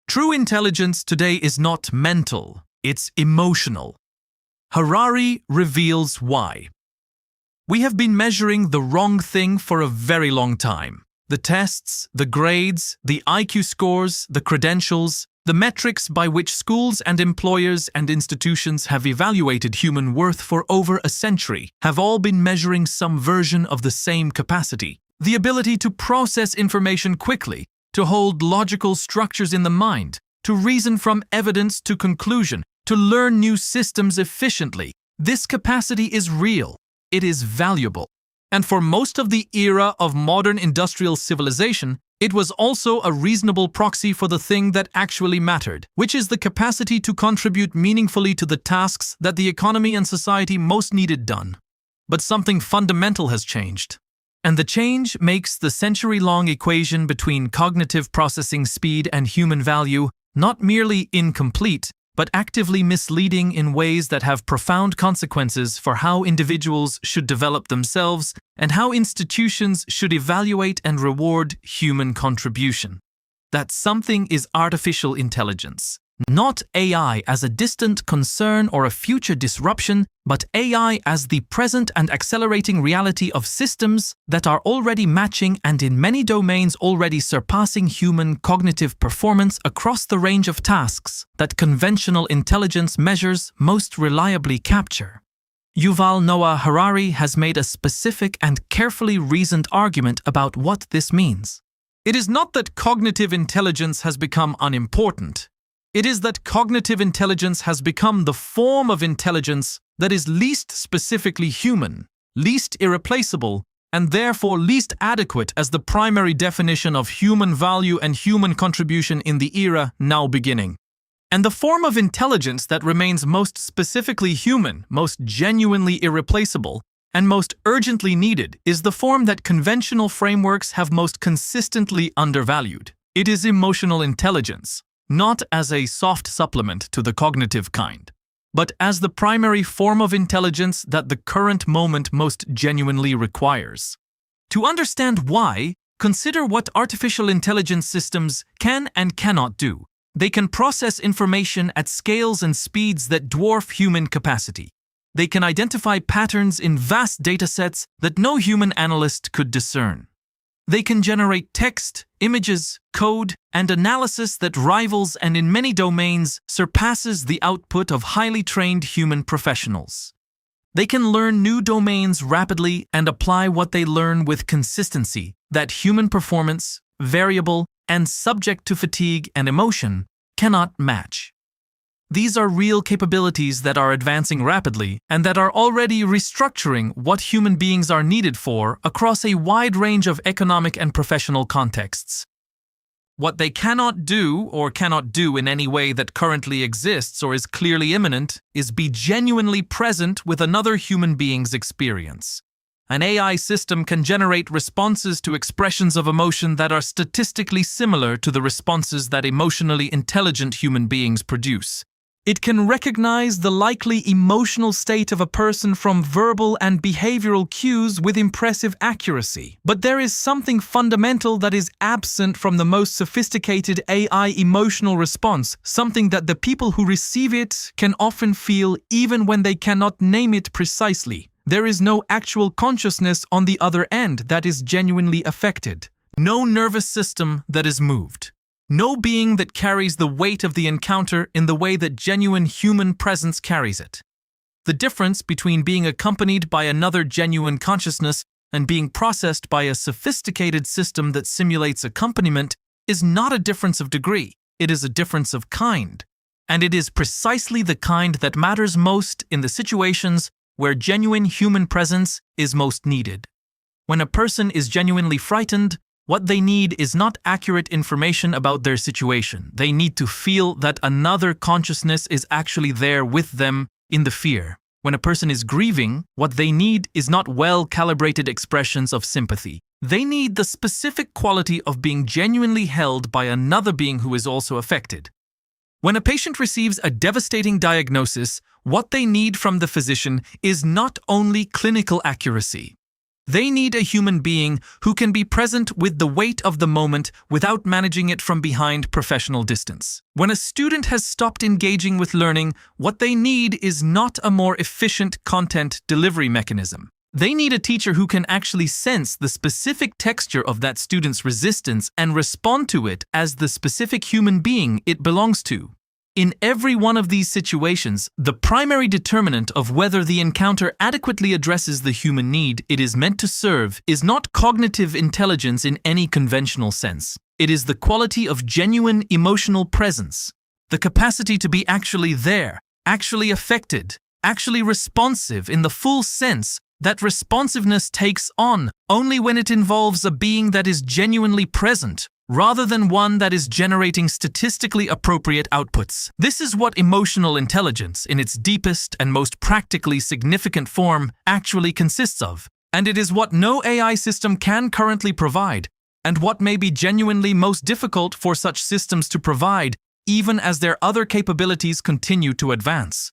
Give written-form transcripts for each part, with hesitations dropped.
True intelligence today is not mental, it's emotional. Harari reveals why. We have been measuring the wrong thing for a very long time. The tests, the grades, the IQ scores, the credentials, the metrics by which schools and employers and institutions have evaluated human worth for over a century have all been measuring some version of the same capacity. The ability to process information quickly, to hold logical structures in the mind, to reason from evidence to conclusion, to learn new systems efficiently. This capacity is real. It is valuable. And for most of the era of modern industrial civilization, it was also a reasonable proxy for the thing that actually mattered, which is the capacity to contribute meaningfully to the tasks that the economy and society most needed done. But something fundamental has changed. And the change makes the century-long equation between cognitive processing speed and human value not merely incomplete, but actively misleading in ways that have profound consequences for how individuals should develop themselves and how institutions should evaluate and reward human contribution. That something is artificial intelligence. Not AI as a distant concern or a future disruption, but AI as the present and accelerating reality of systems that are already matching and in many domains already surpassing human cognitive performance across the range of tasks that conventional intelligence measures most reliably capture. Yuval Noah Harari has made a specific and carefully reasoned argument about what this means. It is not that cognitive intelligence has become unimportant. It is that cognitive intelligence has become the form of intelligence that is least specifically human, least irreplaceable, and therefore least adequate as the primary definition of human value and human contribution in the era now beginning. And the form of intelligence that remains most specifically human, most genuinely irreplaceable, and most urgently needed is the form that conventional frameworks have most consistently undervalued. It is emotional intelligence. Not as a soft supplement to the cognitive kind, but as the primary form of intelligence that the current moment most genuinely requires. To understand why, consider what artificial intelligence systems can and cannot do. They can process information at scales and speeds that dwarf human capacity. They can identify patterns in vast datasets that no human analyst could discern. They can generate text, images, code, and analysis that rivals and in many domains surpasses the output of highly trained human professionals. They can learn new domains rapidly and apply what they learn with consistency that human performance, variable, and subject to fatigue and emotion, cannot match. These are real capabilities that are advancing rapidly and that are already restructuring what human beings are needed for across a wide range of economic and professional contexts. What they cannot do or cannot do in any way that currently exists or is clearly imminent is be genuinely present with another human being's experience. An AI system can generate responses to expressions of emotion that are statistically similar to the responses that emotionally intelligent human beings produce. It can recognize the likely emotional state of a person from verbal and behavioral cues with impressive accuracy. But there is something fundamental that is absent from the most sophisticated AI emotional response, something that the people who receive it can often feel even when they cannot name it precisely. There is no actual consciousness on the other end that is genuinely affected. No nervous system that is moved. No being that carries the weight of the encounter in the way that genuine human presence carries it. The difference between being accompanied by another genuine consciousness and being processed by a sophisticated system that simulates accompaniment is not a difference of degree, it is a difference of kind. And it is precisely the kind that matters most in the situations where genuine human presence is most needed. When a person is genuinely frightened, what they need is not accurate information about their situation. They need to feel that another consciousness is actually there with them in the fear. When a person is grieving, what they need is not well-calibrated expressions of sympathy. They need the specific quality of being genuinely held by another being who is also affected. When a patient receives a devastating diagnosis, what they need from the physician is not only clinical accuracy. They need a human being who can be present with the weight of the moment without managing it from behind professional distance. When a student has stopped engaging with learning, what they need is not a more efficient content delivery mechanism. They need a teacher who can actually sense the specific texture of that student's resistance and respond to it as the specific human being it belongs to. In every one of these situations, the primary determinant of whether the encounter adequately addresses the human need it is meant to serve is not cognitive intelligence in any conventional sense. It is the quality of genuine emotional presence, the capacity to be actually there, actually affected, actually responsive in the full sense that responsiveness takes on only when it involves a being that is genuinely present, rather than one that is generating statistically appropriate outputs. This is what emotional intelligence, in its deepest and most practically significant form, actually consists of. And it is what no AI system can currently provide, and what may be genuinely most difficult for such systems to provide, even as their other capabilities continue to advance.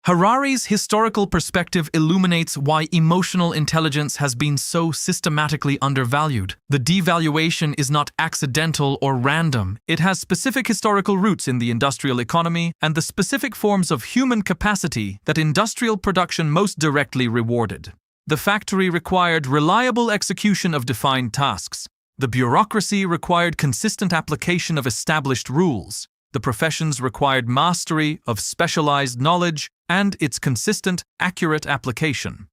Harari's historical perspective illuminates why emotional intelligence has been so systematically undervalued. The devaluation is not accidental or random. It has specific historical roots in the industrial economy and the specific forms of human capacity that industrial production most directly rewarded. The factory required reliable execution of defined tasks. The bureaucracy required consistent application of established rules. The professions required mastery of specialized knowledge and its consistent, accurate application.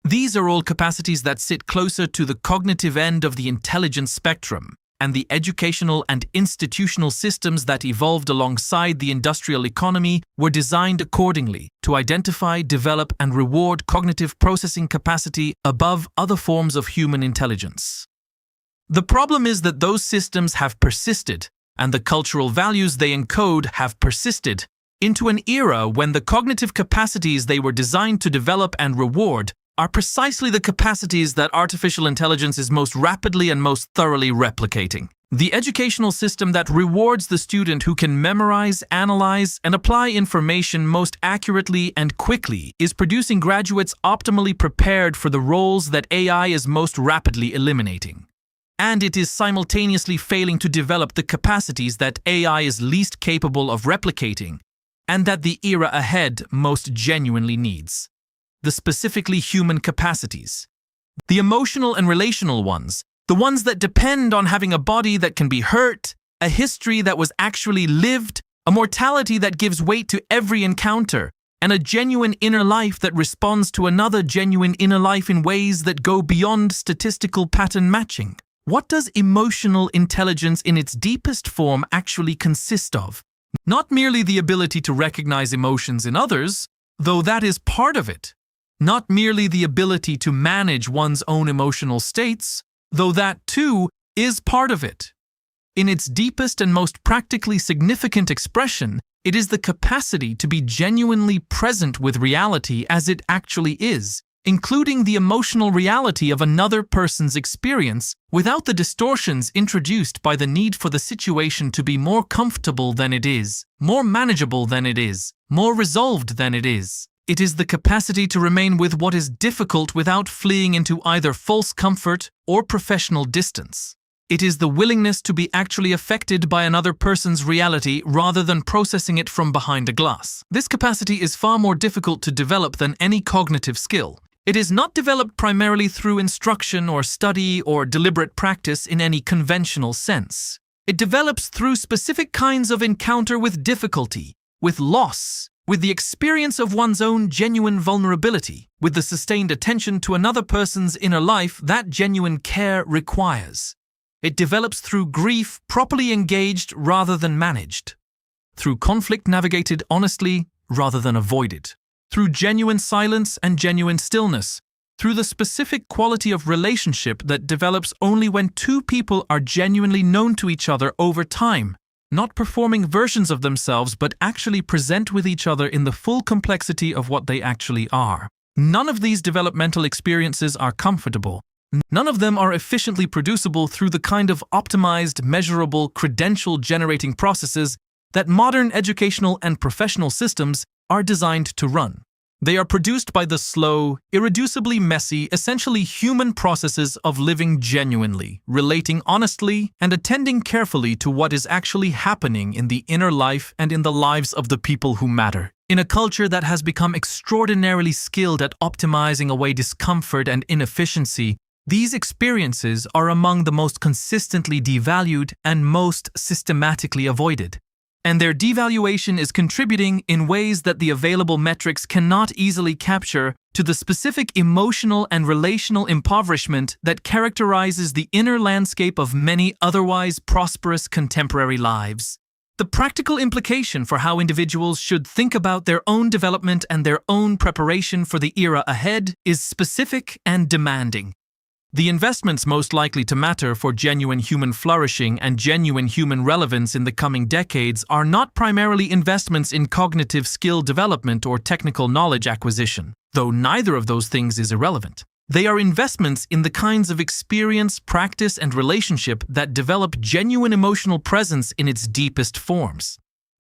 These are all capacities that sit closer to the cognitive end of the intelligence spectrum, and the educational and institutional systems that evolved alongside the industrial economy were designed accordingly to identify, develop, and reward cognitive processing capacity above other forms of human intelligence. The problem is that those systems have persisted, and the cultural values they encode have persisted, into an era when the cognitive capacities they were designed to develop and reward are precisely the capacities that artificial intelligence is most rapidly and most thoroughly replicating. The educational system that rewards the student who can memorize, analyze, and apply information most accurately and quickly is producing graduates optimally prepared for the roles that AI is most rapidly eliminating. And it is simultaneously failing to develop the capacities that AI is least capable of replicating, and that the era ahead most genuinely needs. The specifically human capacities. The emotional and relational ones, the ones that depend on having a body that can be hurt, a history that was actually lived, a mortality that gives weight to every encounter, and a genuine inner life that responds to another genuine inner life in ways that go beyond statistical pattern matching. What does emotional intelligence in its deepest form actually consist of? Not merely the ability to recognize emotions in others, though that is part of it. Not merely the ability to manage one's own emotional states, though that too is part of it. In its deepest and most practically significant expression, it is the capacity to be genuinely present with reality as it actually is, including the emotional reality of another person's experience without the distortions introduced by the need for the situation to be more comfortable than it is, more manageable than it is, more resolved than it is. It is the capacity to remain with what is difficult without fleeing into either false comfort or professional distance. It is the willingness to be actually affected by another person's reality rather than processing it from behind a glass. This capacity is far more difficult to develop than any cognitive skill. It is not developed primarily through instruction or study or deliberate practice in any conventional sense. It develops through specific kinds of encounter with difficulty, with loss, with the experience of one's own genuine vulnerability, with the sustained attention to another person's inner life that genuine care requires. It develops through grief properly engaged rather than managed, through conflict navigated honestly rather than avoided, through genuine silence and genuine stillness, through the specific quality of relationship that develops only when two people are genuinely known to each other over time, not performing versions of themselves but actually present with each other in the full complexity of what they actually are. None of these developmental experiences are comfortable. None of them are efficiently producible through the kind of optimized, measurable, credential-generating processes that modern educational and professional systems are designed to run. They are produced by the slow, irreducibly messy, essentially human processes of living genuinely, relating honestly, and attending carefully to what is actually happening in the inner life and in the lives of the people who matter. In a culture that has become extraordinarily skilled at optimizing away discomfort and inefficiency, these experiences are among the most consistently devalued and most systematically avoided. And their devaluation is contributing in ways that the available metrics cannot easily capture to the specific emotional and relational impoverishment that characterizes the inner landscape of many otherwise prosperous contemporary lives. The practical implication for how individuals should think about their own development and their own preparation for the era ahead is specific and demanding. The investments most likely to matter for genuine human flourishing and genuine human relevance in the coming decades are not primarily investments in cognitive skill development or technical knowledge acquisition, though neither of those things is irrelevant. They are investments in the kinds of experience, practice, and relationship that develop genuine emotional presence in its deepest forms.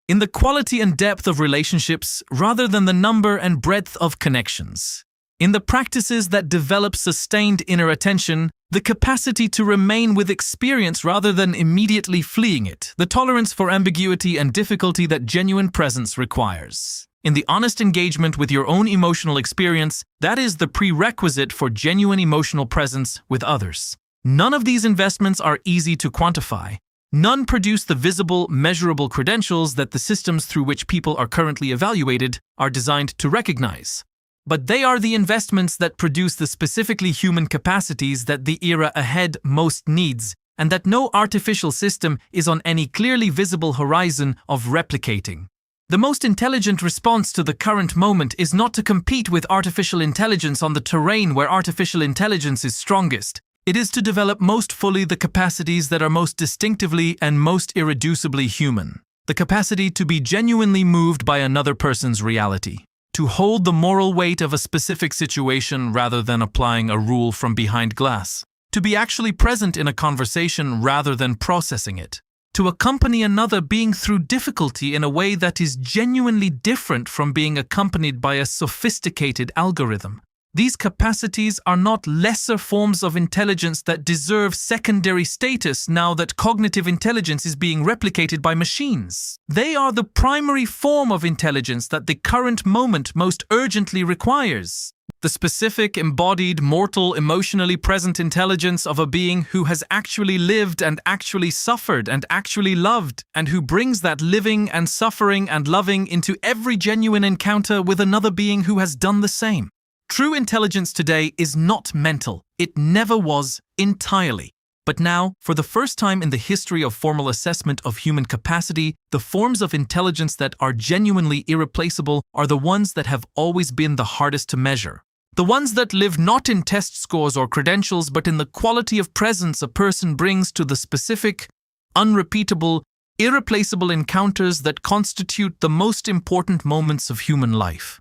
In the quality and depth of relationships rather than the number and breadth of connections. In the practices that develop sustained inner attention, the capacity to remain with experience rather than immediately fleeing it, the tolerance for ambiguity and difficulty that genuine presence requires. In the honest engagement with your own emotional experience, that is the prerequisite for genuine emotional presence with others. None of these investments are easy to quantify. None produce the visible, measurable credentials that the systems through which people are currently evaluated are designed to recognize. But they are the investments that produce the specifically human capacities that the era ahead most needs, and that no artificial system is on any clearly visible horizon of replicating. The most intelligent response to the current moment is not to compete with artificial intelligence on the terrain where artificial intelligence is strongest. It is to develop most fully the capacities that are most distinctively and most irreducibly human. The capacity to be genuinely moved by another person's reality. To hold the moral weight of a specific situation rather than applying a rule from behind glass. To be actually present in a conversation rather than processing it. To accompany another being through difficulty in a way that is genuinely different from being accompanied by a sophisticated algorithm. These capacities are not lesser forms of intelligence that deserve secondary status now that cognitive intelligence is being replicated by machines. They are the primary form of intelligence that the current moment most urgently requires. The specific, embodied, mortal, emotionally present intelligence of a being who has actually lived and actually suffered and actually loved, and who brings that living and suffering and loving into every genuine encounter with another being who has done the same. True intelligence today is not mental. It never was entirely. But now, for the first time in the history of formal assessment of human capacity, the forms of intelligence that are genuinely irreplaceable are the ones that have always been the hardest to measure. The ones that live not in test scores or credentials, but in the quality of presence a person brings to the specific, unrepeatable, irreplaceable encounters that constitute the most important moments of human life.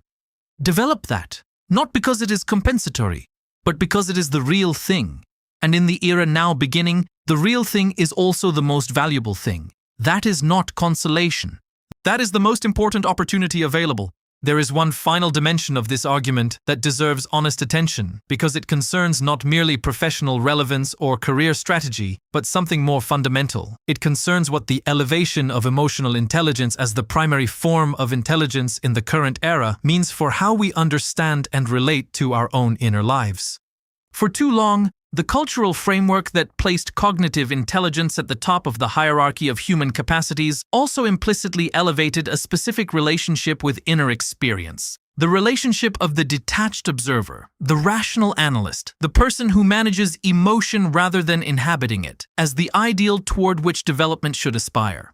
Develop that. Not because it is compensatory, but because it is the real thing. And in the era now beginning, the real thing is also the most valuable thing. That is not consolation. That is the most important opportunity available. There is one final dimension of this argument that deserves honest attention because it concerns not merely professional relevance or career strategy, but something more fundamental. It concerns what the elevation of emotional intelligence as the primary form of intelligence in the current era means for how we understand and relate to our own inner lives. For too long, the cultural framework that placed cognitive intelligence at the top of the hierarchy of human capacities also implicitly elevated a specific relationship with inner experience. The relationship of the detached observer, the rational analyst, the person who manages emotion rather than inhabiting it, as the ideal toward which development should aspire.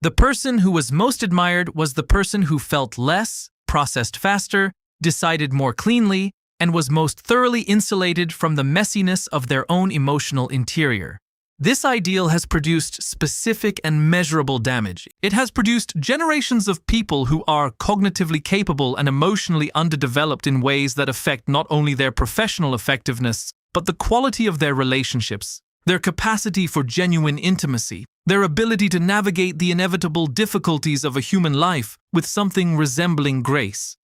The person who was most admired was the person who felt less, processed faster, decided more cleanly, and was most thoroughly insulated from the messiness of their own emotional interior. This ideal has produced specific and measurable damage. It has produced generations of people who are cognitively capable and emotionally underdeveloped in ways that affect not only their professional effectiveness, but the quality of their relationships, their capacity for genuine intimacy, their ability to navigate the inevitable difficulties of a human life with something resembling grace.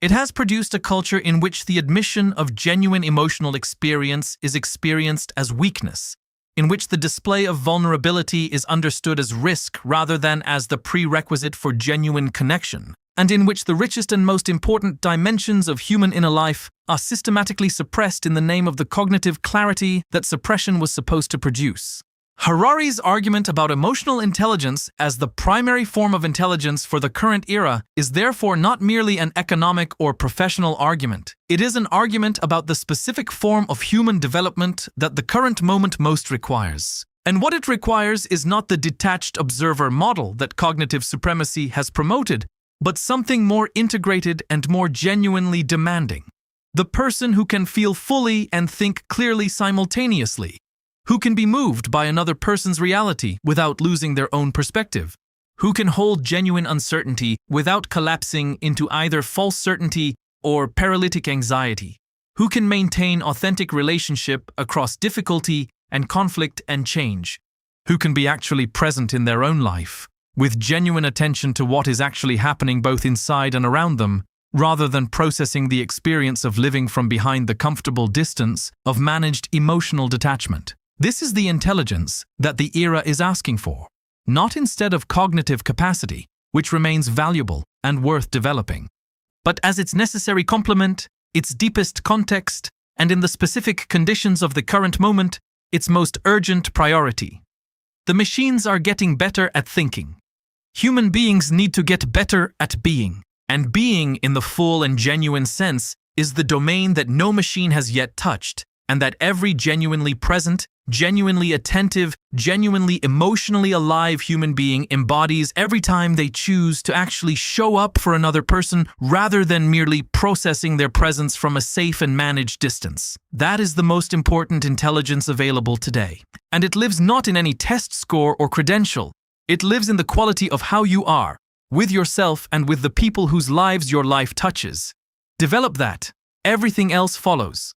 It has produced a culture in which the admission of genuine emotional experience is experienced as weakness, in which the display of vulnerability is understood as risk rather than as the prerequisite for genuine connection, and in which the richest and most important dimensions of human inner life are systematically suppressed in the name of the cognitive clarity that suppression was supposed to produce. Harari's argument about emotional intelligence as the primary form of intelligence for the current era is therefore not merely an economic or professional argument. It is an argument about the specific form of human development that the current moment most requires. And what it requires is not the detached observer model that cognitive supremacy has promoted, but something more integrated and more genuinely demanding. The person who can feel fully and think clearly simultaneously, who can be moved by another person's reality without losing their own perspective, who can hold genuine uncertainty without collapsing into either false certainty or paralytic anxiety, who can maintain authentic relationship across difficulty and conflict and change, who can be actually present in their own life, with genuine attention to what is actually happening both inside and around them, rather than processing the experience of living from behind the comfortable distance of managed emotional detachment. This is the intelligence that the era is asking for, not instead of cognitive capacity, which remains valuable and worth developing, but as its necessary complement, its deepest context, and in the specific conditions of the current moment, its most urgent priority. The machines are getting better at thinking. Human beings need to get better at being, and being in the full and genuine sense is the domain that no machine has yet touched, and that every genuinely present, genuinely attentive, genuinely emotionally alive human being embodies every time they choose to actually show up for another person rather than merely processing their presence from a safe and managed distance. That is the most important intelligence available today. And it lives not in any test score or credential. It lives in the quality of how you are, with yourself and with the people whose lives your life touches. Develop that. Everything else follows.